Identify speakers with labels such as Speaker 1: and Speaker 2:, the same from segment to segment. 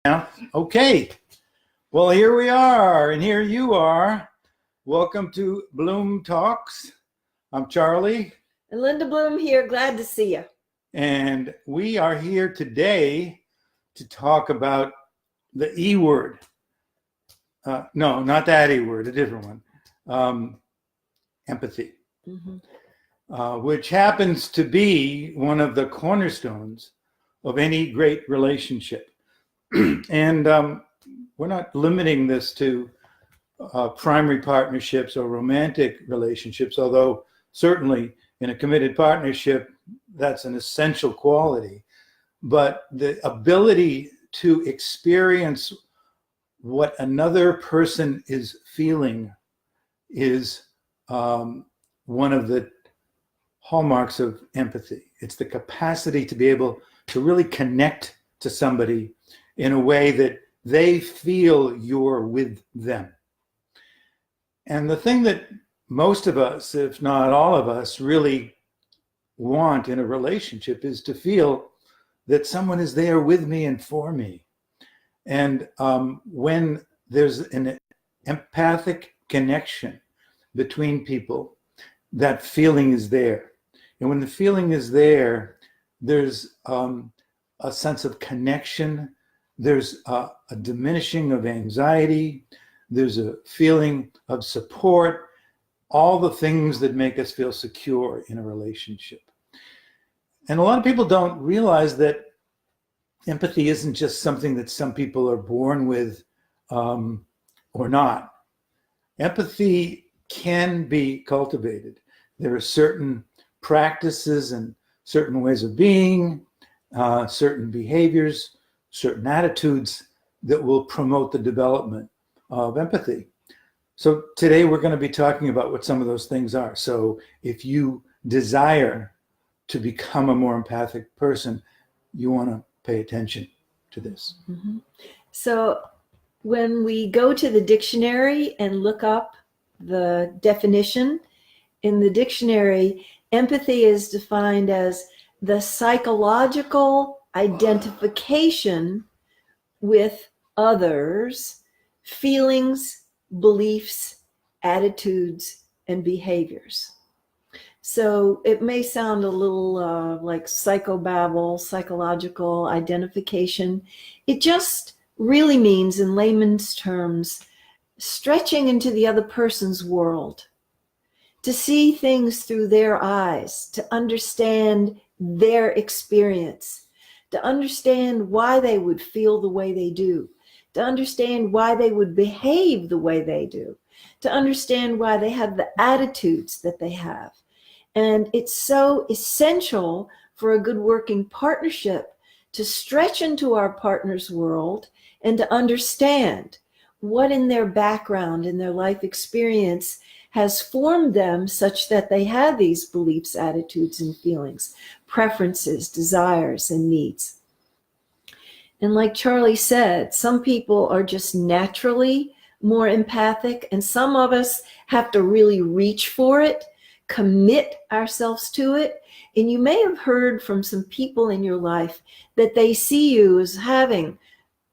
Speaker 1: Yeah. Okay. Well, here we are, and here you are. Welcome to Bloom Talks. I'm Charlie.
Speaker 2: And Linda Bloom here. Glad to see you.
Speaker 1: And we are here today to talk about the E word. No, not that E word, a different one. Empathy, which happens to be one of the cornerstones of any great relationship. And we're not limiting this to primary partnerships or romantic relationships, although certainly in a committed partnership, that's an essential quality. But the ability to experience what another person is feeling is one of the hallmarks of empathy. It's the capacity to be able to really connect to somebody in a way that they feel you're with them. And the thing that most of us, if not all of us, really want in a relationship is to feel that someone is there with me and for me. And when there's an empathic connection between people, that feeling is there. And when the feeling is there, there's a sense of connection. There's a diminishing of anxiety. There's a feeling of support, all the things that make us feel secure in a relationship. And a lot of people don't realize that empathy isn't just something that some people are born with or not. Empathy can be cultivated. There are certain practices and certain ways of being, certain behaviors, certain attitudes that will promote the development of empathy. So today we're going to be talking about what some of those things are. So if you desire to become a more empathic person, you want to pay attention to this.
Speaker 2: Mm-hmm. So when we go to the dictionary and look up the definition, in the dictionary, empathy is defined as the psychological identification with others' feelings, beliefs, attitudes, and behaviors. So it may sound a little like psychobabble, psychological identification. It just really means, in layman's terms, stretching into the other person's world, to see things through their eyes, to understand their experience, to understand why they would feel the way they do, to understand why they would behave the way they do, to understand why they have the attitudes that they have. And it's so essential for a good working partnership to stretch into our partner's world and to understand what in their background, in their life experience, has formed them such that they have these beliefs, attitudes, and feelings, preferences, desires, and needs. And like Charlie said, some people are just naturally more empathic, and some of us have to really reach for it, commit ourselves to it. And you may have heard from some people in your life that they see you as having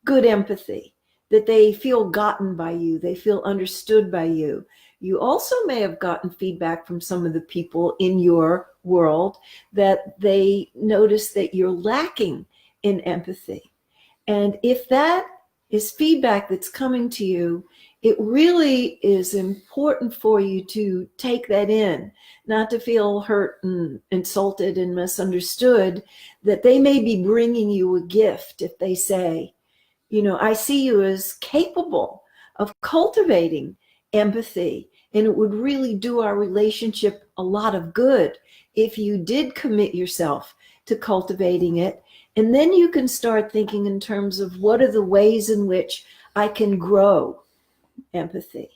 Speaker 2: good empathy, that they feel gotten by you, they feel understood by you. You also may have gotten feedback from some of the people in your world that they notice that you're lacking in empathy. And if that is feedback that's coming to you, it really is important for you to take that in, not to feel hurt and insulted and misunderstood, that they may be bringing you a gift if they say, you know, I see you as capable of cultivating empathy, and it would really do our relationship a lot of good if you did commit yourself to cultivating it. And then you can start thinking in terms of what are the ways in which I can grow empathy.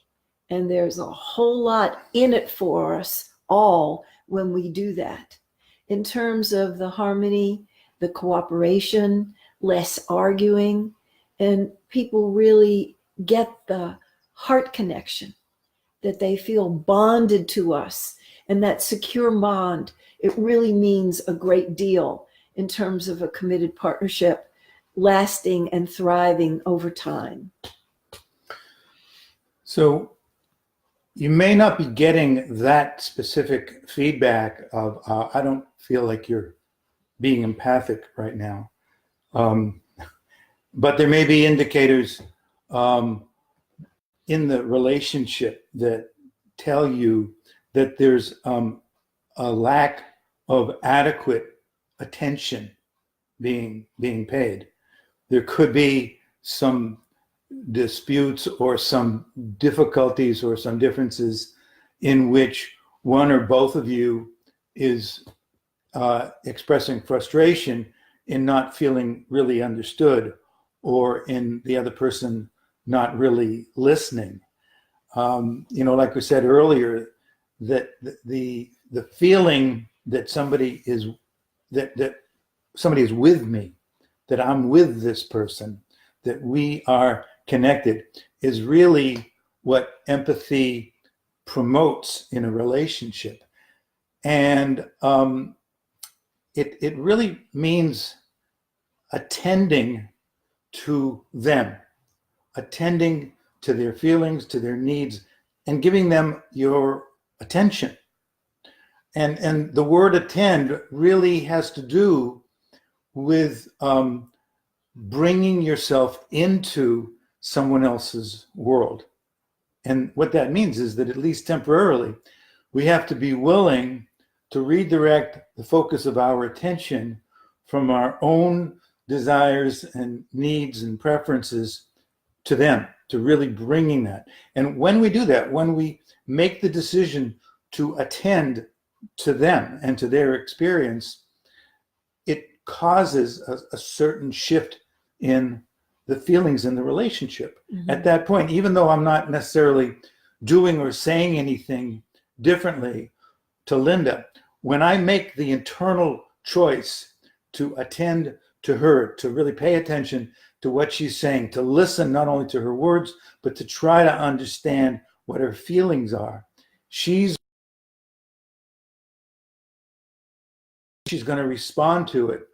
Speaker 2: And there's a whole lot in it for us all when we do that. In terms of the harmony, the cooperation, less arguing, and people really get the heart connection, that they feel bonded to us. And that secure bond, it really means a great deal in terms of a committed partnership. lasting and thriving over time.
Speaker 1: So you may not be getting that specific feedback of, I don't feel like you're being empathic right now. But there may be indicators in the relationship that tell you that there's a lack of adequate attention being paid. There could be some disputes or some difficulties or some differences in which one or both of you is expressing frustration in not feeling really understood, or in the other person not really listening. Like we said earlier, that the feeling that somebody is with me, that I'm with this person, that we are connected, is really what empathy promotes in a relationship. And it really means attending to them, attending to their feelings, to their needs, and giving them your attention. And the word attend really has to do with bringing yourself into someone else's world. And what that means is that, at least temporarily, we have to be willing to redirect the focus of our attention from our own desires and needs and preferences to them, to really bringing that. And when we do that, when we make the decision to attend to them and to their experience, it causes a certain shift in the feelings in the relationship. Mm-hmm. At that point, even though I'm not necessarily doing or saying anything differently to Linda, when I make the internal choice to attend to her, to really pay attention to what she's saying, to listen not only to her words, but to try to understand what her feelings are, she's going to respond to it.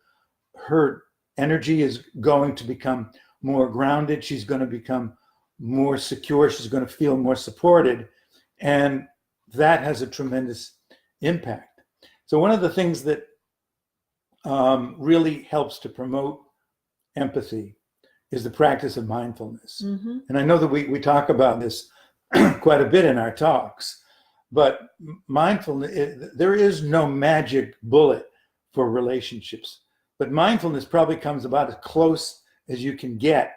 Speaker 1: Her energy is going to become more grounded. She's going to become more secure. She's going to feel more supported. And that has a tremendous impact. So one of the things that really helps to promote empathy is the practice of mindfulness. Mm-hmm. And I know that we talk about this quite a bit in our talks, but mindfulness, there is no magic bullet for relationships. But mindfulness probably comes about as close as you can get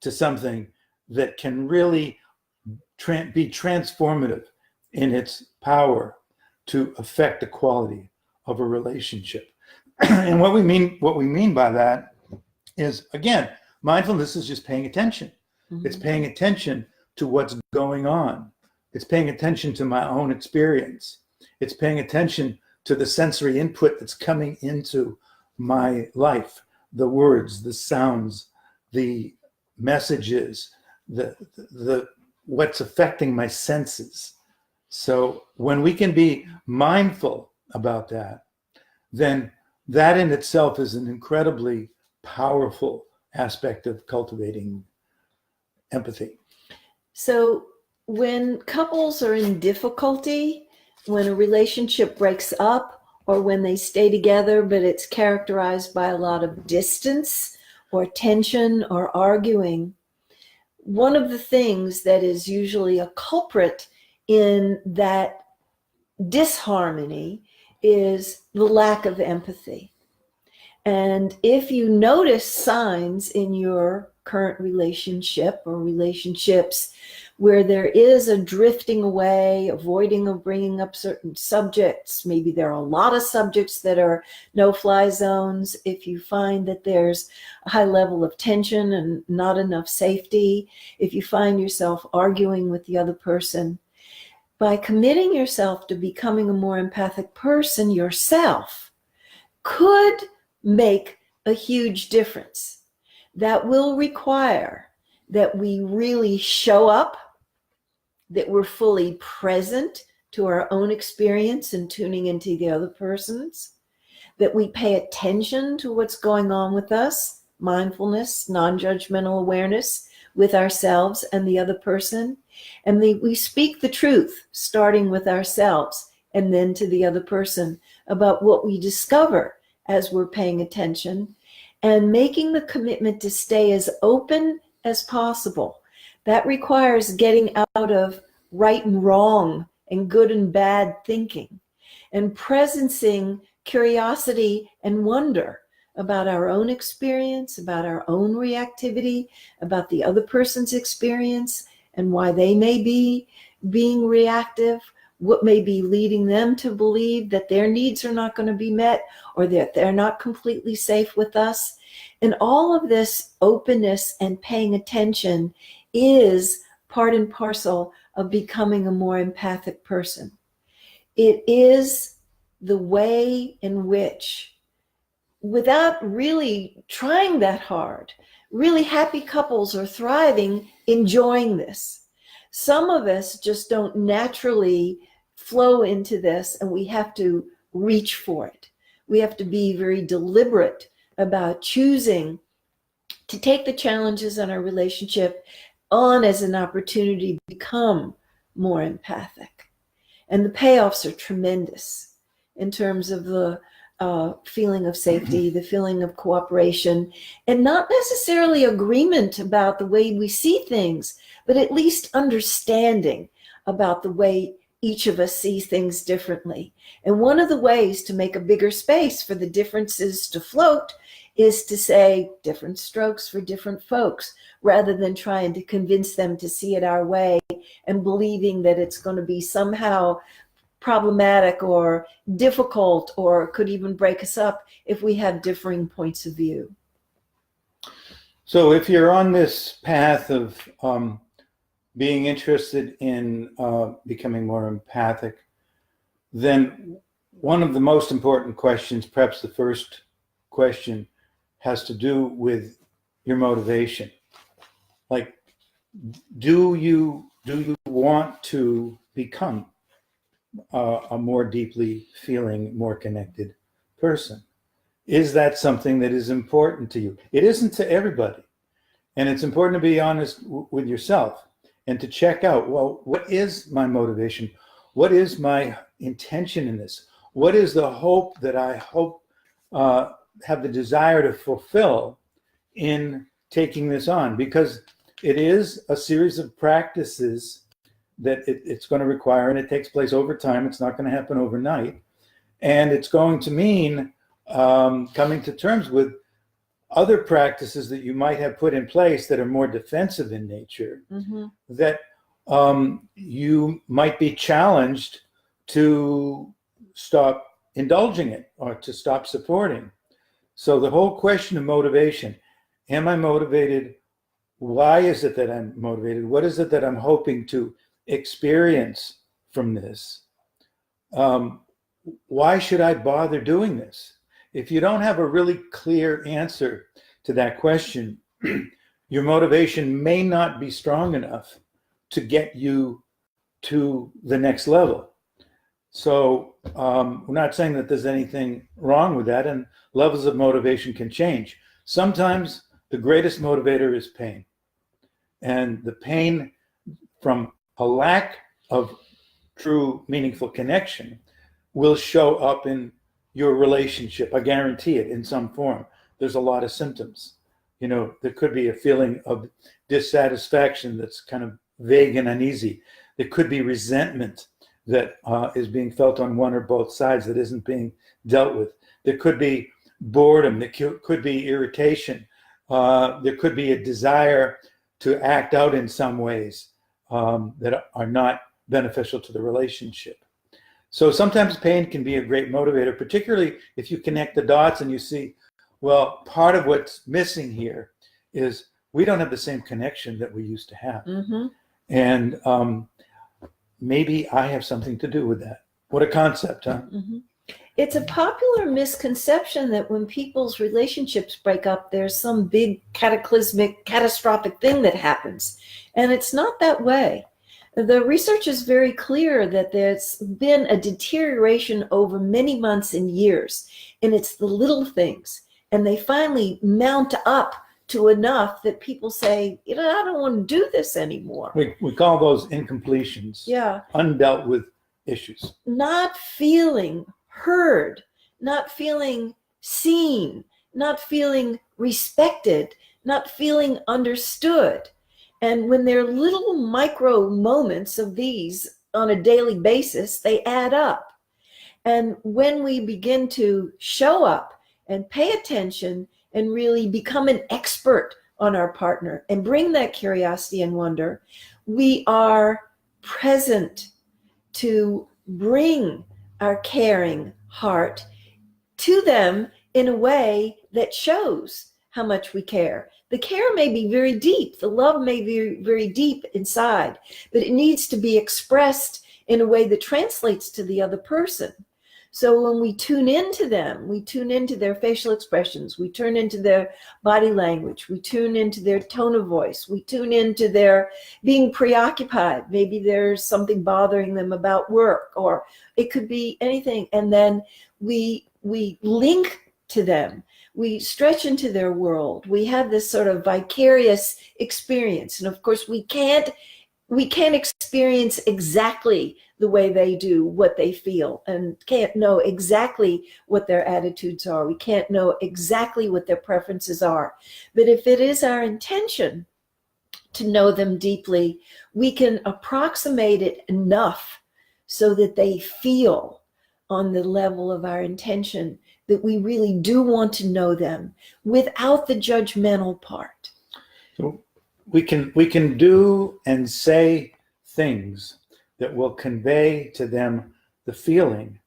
Speaker 1: to something that can really be transformative in its power to affect the quality of a relationship. And what we mean by that is, again, mindfulness is just paying attention. Mm-hmm. It's paying attention to what's going on. It's paying attention to my own experience. It's paying attention to the sensory input that's coming into my life, the words, the sounds, the messages, the what's affecting my senses. So when we can be mindful about that, then that in itself is an incredibly powerful aspect of cultivating empathy.
Speaker 2: So when couples are in difficulty, when a relationship breaks up, or when they stay together, but it's characterized by a lot of distance or tension or arguing, one of the things that is usually a culprit in that disharmony is the lack of empathy. And if you notice signs in your current relationship or relationships where there is a drifting away, avoiding of bringing up certain subjects, maybe there are a lot of subjects that are no-fly zones. If you find that there's a high level of tension and not enough safety, if you find yourself arguing with the other person, by committing yourself to becoming a more empathic person yourself could make a huge difference. That will require that we really show up, that we're fully present to our own experience and tuning into the other person's, that we pay attention to what's going on with us, mindfulness, non-judgmental awareness with ourselves and the other person. And we speak the truth, starting with ourselves and then to the other person about what we discover as we're paying attention, and making the commitment to stay as open as possible. That requires getting out of right and wrong and good and bad thinking, and presencing curiosity and wonder about our own experience, about our own reactivity, about the other person's experience and why they may be being reactive, what may be leading them to believe that their needs are not going to be met or that they're not completely safe with us. And all of this openness and paying attention is part and parcel of becoming a more empathic person. It is the way in which, without really trying that hard, really happy couples are thriving, enjoying this. Some of us just don't naturally flow into this, and we have to reach for it. We have to be very deliberate about choosing to take the challenges in our relationship on as an opportunity to become more empathic. And the payoffs are tremendous in terms of the feeling of safety, the feeling of cooperation, and not necessarily agreement about the way we see things, but at least understanding about the way each of us sees things differently. And one of the ways to make a bigger space for the differences to float is to say different strokes for different folks, rather than trying to convince them to see it our way and believing that it's going to be somehow problematic or difficult or could even break us up if we have differing points of view.
Speaker 1: So if you're on this path of being interested in becoming more empathic, then one of the most important questions, perhaps the first question, has to do with your motivation. Like, do you want to become a more deeply feeling, more connected person? Is that something that is important to you? It isn't to everybody. And it's important to be honest with yourself and to check out, well, what is my motivation? What is my intention in this? What is the hope that I have the desire to fulfill in taking this on? Because it is a series of practices that it's going to require, and it takes place over time. It's not going to happen overnight. And it's going to mean coming to terms with other practices that you might have put in place that are more defensive in nature, that you might be challenged to stop indulging it or to stop supporting. So the whole question of motivation, am I motivated? Why is it that I'm motivated? What is it that I'm hoping to experience from this? Why should I bother doing this? If you don't have a really clear answer to that question, your motivation may not be strong enough to get you to the next level. So we're not saying that there's anything wrong with that, and levels of motivation can change. Sometimes the greatest motivator is pain. And the pain from a lack of true meaningful connection will show up in your relationship. I guarantee it, in some form. There's a lot of symptoms. You know, there could be a feeling of dissatisfaction that's kind of vague and uneasy. There could be resentment that is being felt on one or both sides that isn't being dealt with. There could be boredom. There could be irritation. There could be a desire to act out in some ways that are not beneficial to the relationship. So sometimes pain can be a great motivator, particularly if you connect the dots and you see, well, part of what's missing here is we don't have the same connection that we used to have. And maybe I have something to do with that. What a concept, huh?
Speaker 2: It's a popular misconception that when people's relationships break up, there's some big cataclysmic, catastrophic thing that happens. And it's not that way. The research is very clear that there's been a deterioration over many months and years, and it's the little things. and they finally mount up to enough that people say, I don't want to do this anymore.
Speaker 1: We call those incompletions.
Speaker 2: Yeah.
Speaker 1: Undealt with issues.
Speaker 2: Not feeling heard, not feeling seen, not feeling respected, not feeling understood. And when there are little micro moments of these on a daily basis, they add up. And when we begin to show up and pay attention and really become an expert on our partner and bring that curiosity and wonder, we are present to bring our caring heart to them in a way that shows how much we care. The care may be very deep, the love may be very deep inside, but it needs to be expressed in a way that translates to the other person. So when we tune into them, we tune into their facial expressions, we tune into their body language, we tune into their tone of voice, we tune into their being preoccupied. Maybe there's something bothering them about work, or it could be anything. And then we link to them. We stretch into their world. We have this sort of vicarious experience. And of course, we can't experience exactly the way they do what they feel, and can't know exactly what their attitudes are. We can't know exactly what their preferences are. But if it is our intention to know them deeply, we can approximate it enough so that they feel on the level of our intention that we really do want to know them without the judgmental part.
Speaker 1: So we can do and say things that will convey to them the feeling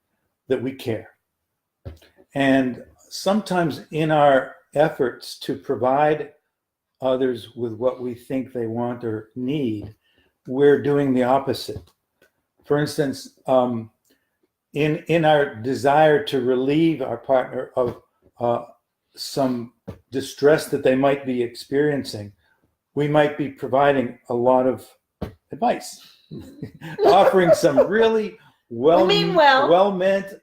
Speaker 1: that we care. And sometimes in our efforts to provide others with what we think they want or need, we're doing the opposite. For instance, in our desire to relieve our partner of some distress that they might be experiencing, we might be providing a lot of advice, offering some really well-meant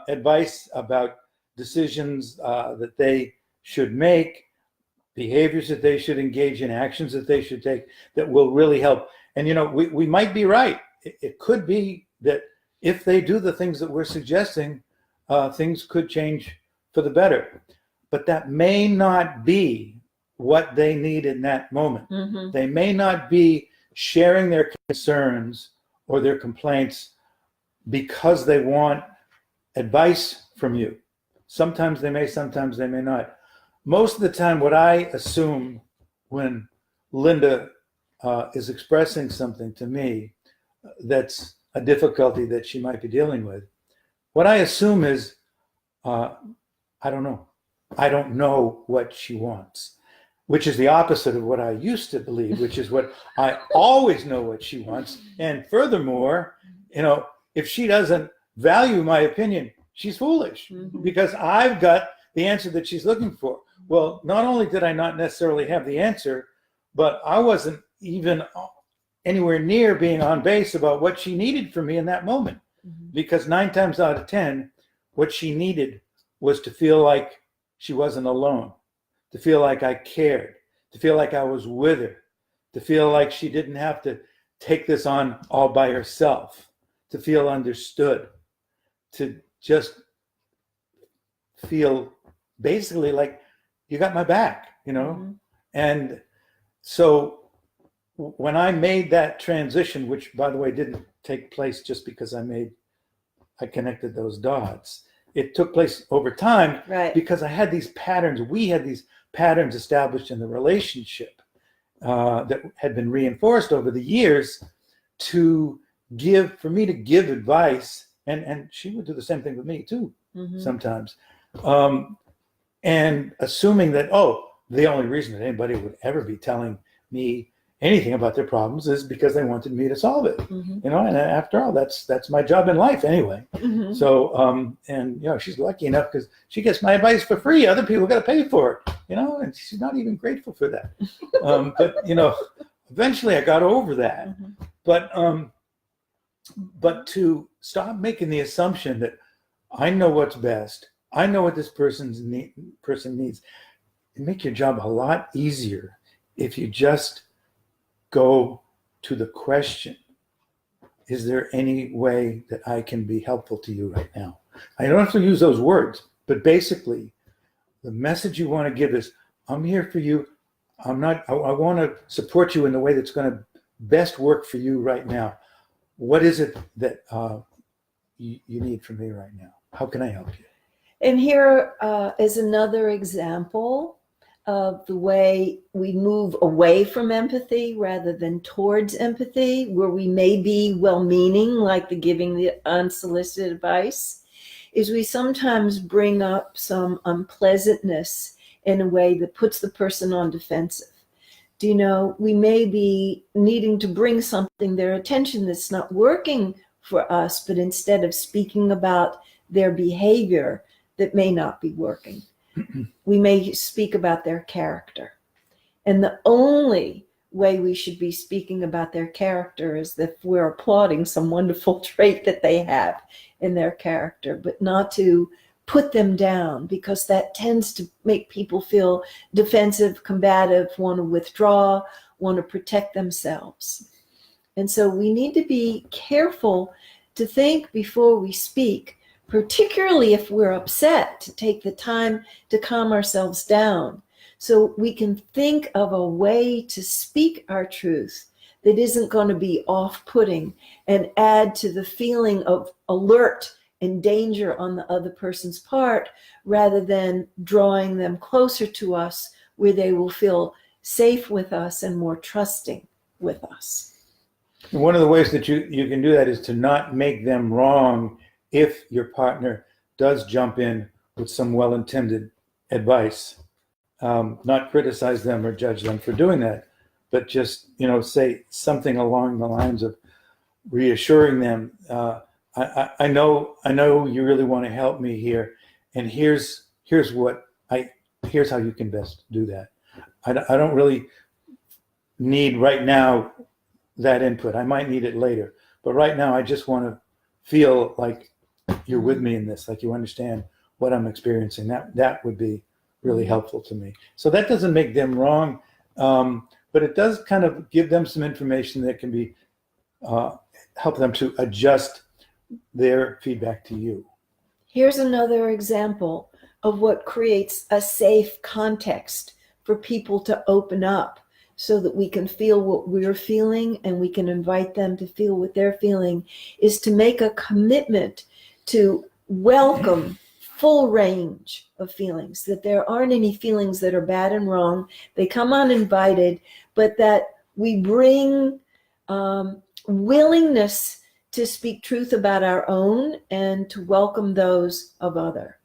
Speaker 1: advice about decisions that they should make, behaviors that they should engage in, actions that they should take that will really help. And, we might be right. It could be that if they do the things that we're suggesting, things could change for the better. But that may not be what they need in that moment. Mm-hmm. They may not be sharing their concerns or their complaints because they want advice from you. Sometimes they may, sometimes they may not. Most of the time, what I assume when Linda is expressing something to me that's a difficulty that she might be dealing with, what I assume is, I don't know. I don't know what she wants, which is the opposite of what I used to believe, which is what I always know what she wants. And furthermore, if she doesn't value my opinion, she's foolish, mm-hmm. because I've got the answer that she's looking for. Well, not only did I not necessarily have the answer, but I wasn't even anywhere near being on base about what she needed from me in that moment. Mm-hmm. Because 9 times out of 10, what she needed was to feel like she wasn't alone, to feel like I cared, to feel like I was with her, to feel like she didn't have to take this on all by herself, to feel understood, to just feel basically like you got my back, Mm-hmm. And so when I made that transition, which by the way didn't take place just because I connected those dots. It took place over time, right? Because I had these patterns. We had these patterns established in the relationship that had been reinforced over the years for me to give advice, and she would do the same thing with me too, mm-hmm. sometimes. And assuming that, the only reason that anybody would ever be telling me anything about their problems is because they wanted me to solve it, mm-hmm. And after all, that's my job in life anyway. Mm-hmm. So, she's lucky enough because she gets my advice for free. Other people got to pay for it, and she's not even grateful for that. But, eventually I got over that. Mm-hmm. But to stop making the assumption that I know what's best, I know what this person needs. It'd make your job a lot easier if you just go to the question, is there any way that I can be helpful to you right now? I don't have to use those words, but basically the message you want to give is, I'm here for you. I want to support you in the way that's going to best work for you right now. What is it that you need from me right now? How can I help you?
Speaker 2: And here is another example of the way we move away from empathy rather than towards empathy, where we may be well-meaning, like the giving the unsolicited advice, is we sometimes bring up some unpleasantness in a way that puts the person on defensive. Do you know, we may be needing to bring something their attention that's not working for us, but instead of speaking about their behavior that may not be working, we may speak about their character. And the only way we should be speaking about their character is if we're applauding some wonderful trait that they have in their character, but not to put them down, because that tends to make people feel defensive, combative, want to withdraw, want to protect themselves. And so we need to be careful to think before we speak, particularly if we're upset, to take the time to calm ourselves down so we can think of a way to speak our truth that isn't going to be off-putting and add to the feeling of alert and danger on the other person's part, rather than drawing them closer to us where they will feel safe with us and more trusting with us.
Speaker 1: And one of the ways that you can do that is to not make them wrong if your partner does jump in with some well-intended advice. Not criticize them or judge them for doing that, but just, say something along the lines of reassuring them, I know you really want to help me here, and here's how you can best do that. I don't really need right now that input. I might need it later, but right now I just want to feel like you're with me in this, like you understand what I'm experiencing. That would be really helpful to me. So that doesn't make them wrong, but it does kind of give them some information that can be help them to adjust their feedback to you.
Speaker 2: Here's another example of what creates a safe context for people to open up so that we can feel what we're feeling and we can invite them to feel what they're feeling, is to make a commitment to welcome full range of feelings, that there aren't any feelings that are bad and wrong. They come uninvited, but that we bring willingness to speak truth about our own and to welcome those of other.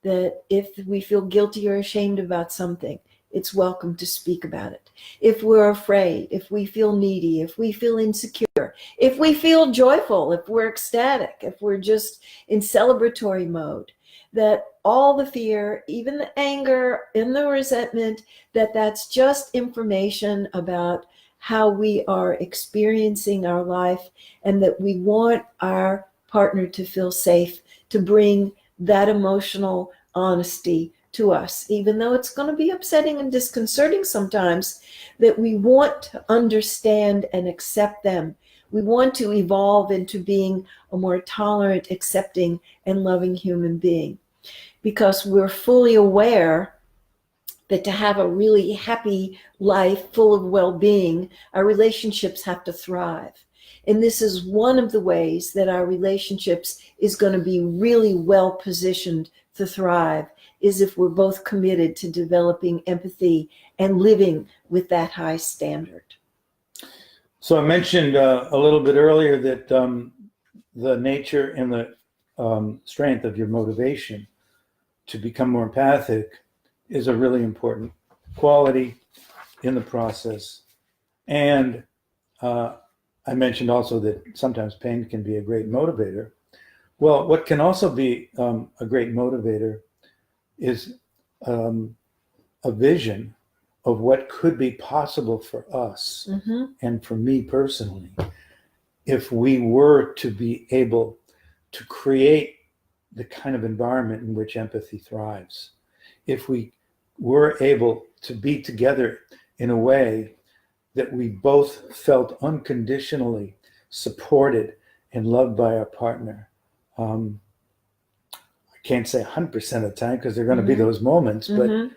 Speaker 2: That if we feel guilty or ashamed about something, it's welcome to speak about it. If we're afraid, if we feel needy, if we feel insecure, if we feel joyful, if we're ecstatic, if we're just in celebratory mode, that all the fear, even the anger and the resentment, that's just information about how we are experiencing our life, and that we want our partner to feel safe to bring that emotional honesty to us, even though it's going to be upsetting and disconcerting sometimes, that we want to understand and accept them. We want to evolve into being a more tolerant, accepting, and loving human being, because we're fully aware that to have a really happy life full of well-being, our relationships have to thrive. And this is one of the ways that our relationships is going to be really well positioned to thrive, is if we're both committed to developing empathy and living with that high standard.
Speaker 1: So I mentioned a little bit earlier that the nature and the strength of your motivation to become more empathic is a really important quality in the process. And I mentioned also that sometimes pain can be a great motivator. Well, what can also be a great motivator is a vision of what could be possible for us and for me personally if we were to be able to create the kind of environment in which empathy thrives. If we were able to be together in a way that we both felt unconditionally supported and loved by our partner. I can't say 100% of the time because there are going to be those moments, but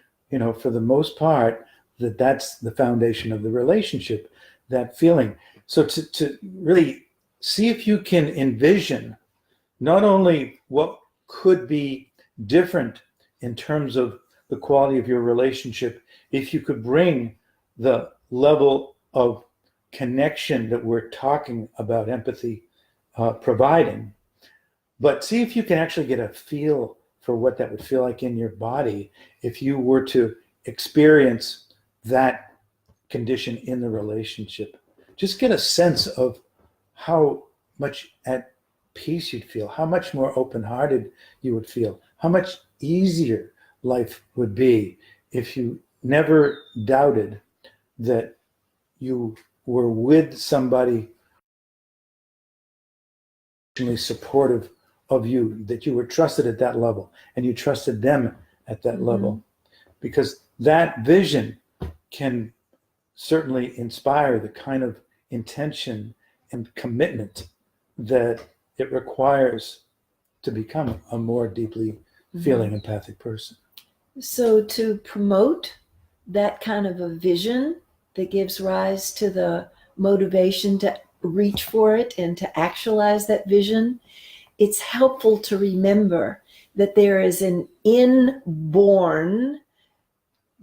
Speaker 1: for the most part, that's the foundation of the relationship, that feeling. So to really see if you can envision not only what could be different in terms of the quality of your relationship, if you could bring the level of connection that we're talking about empathy providing, but see if you can actually get a feel for what that would feel like in your body if you were to experience that condition in the relationship. Just get a sense of how much at peace you'd feel, how much more open-hearted you would feel, how much easier life would be if you never doubted that you were with somebody supportive of you, that you were trusted at that level and you trusted them at that level. Because that vision can certainly inspire the kind of intention and commitment that it requires to become a more deeply feeling empathic person.
Speaker 2: So to promote that kind of a vision that gives rise to the motivation to reach for it and to actualize that vision, it's helpful to remember that there is an inborn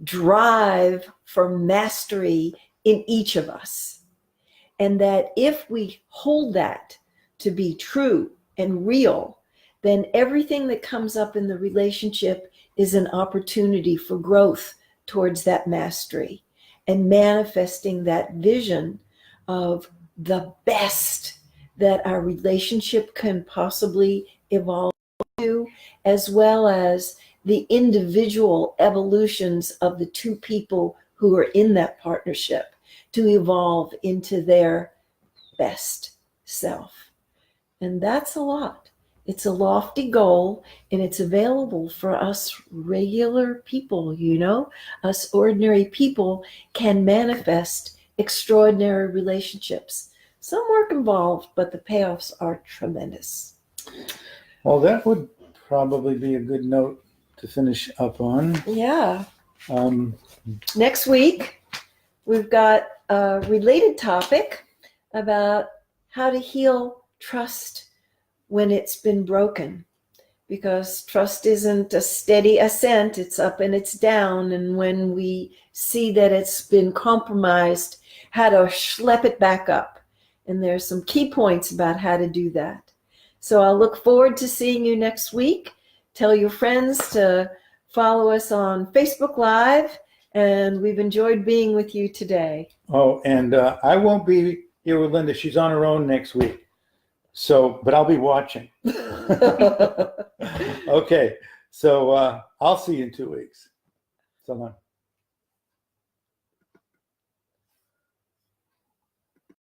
Speaker 2: drive for mastery in each of us. And that if we hold that to be true and real, then everything that comes up in the relationship is an opportunity for growth towards that mastery and manifesting that vision of the best that our relationship can possibly evolve to, as well as the individual evolutions of the two people who are in that partnership to evolve into their best self. And that's a lot. It's a lofty goal, and it's available for us regular people, us ordinary people can manifest extraordinary relationships. Some work involved, but the payoffs are tremendous.
Speaker 1: Well, that would probably be a good note to finish up on.
Speaker 2: Yeah. Next week, we've got a related topic about how to heal trust when it's been broken, because trust isn't a steady ascent, it's up and it's down. And when we see that it's been compromised, how to schlep it back up. And there's some key points about how to do that. So I'll look forward to seeing you next week. Tell your friends to follow us on Facebook Live, and we've enjoyed being with you today.
Speaker 1: Oh, and I won't be here with Linda. She's on her own next week. So, but I'll be watching. Okay. So I'll see you in 2 weeks. So long.